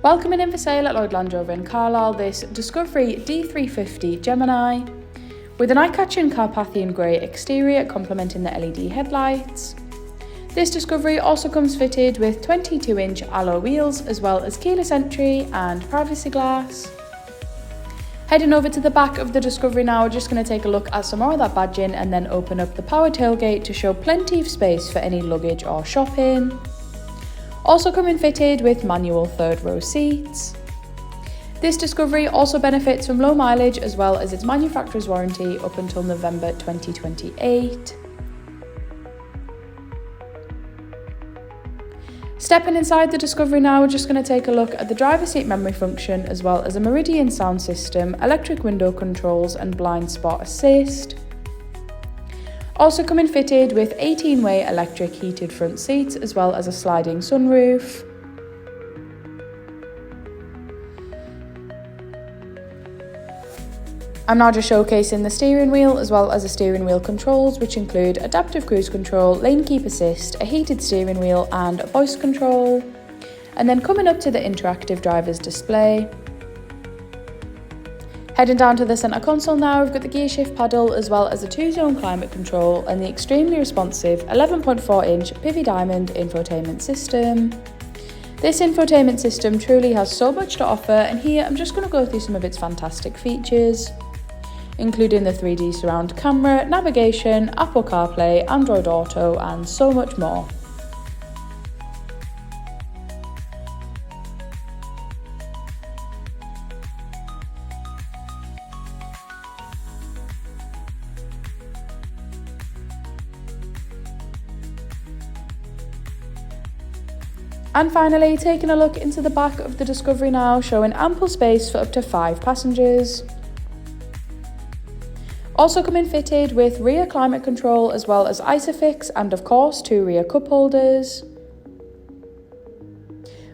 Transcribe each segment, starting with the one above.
Welcoming in for sale at Lloyd Land Rover in Carlisle this Discovery D350 Gemini with an eye-catching Carpathian Grey exterior complementing the LED headlights. This Discovery also comes fitted with 22-inch alloy wheels as well as keyless entry and privacy glass. Heading over to the back of the Discovery now, we're just going to take a look at some more of that badging and then open up the power tailgate to show plenty of space for any luggage or shopping. Also coming fitted with manual third row seats. This Discovery also benefits from low mileage as well as its manufacturer's warranty up until November 2028. Stepping inside the Discovery now, we're just going to take a look at the driver's seat memory function as well as a Meridian sound system, electric window controls and blind spot assist. Also coming fitted with 18-way electric heated front seats as well as a sliding sunroof. I'm now just showcasing the steering wheel as well as the steering wheel controls, which include adaptive cruise control, lane keep assist, a heated steering wheel and a voice control. And then coming up to the interactive driver's display. Heading down to the centre console now, we've got the gear shift paddle as well as a 2-zone climate control and the extremely responsive 11.4-inch Pivi Diamond infotainment system. This infotainment system truly has so much to offer, and here I'm just going to go through some of its fantastic features, including the 3D surround camera, navigation, Apple CarPlay, Android Auto and so much more. And finally, taking a look into the back of the Discovery now, showing ample space for up to 5 passengers. Also coming fitted with rear climate control as well as ISOFIX and of course 2 rear cup holders.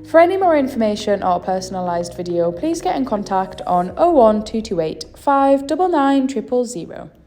For any more information or a personalised video, please get in contact on 01228 599 000.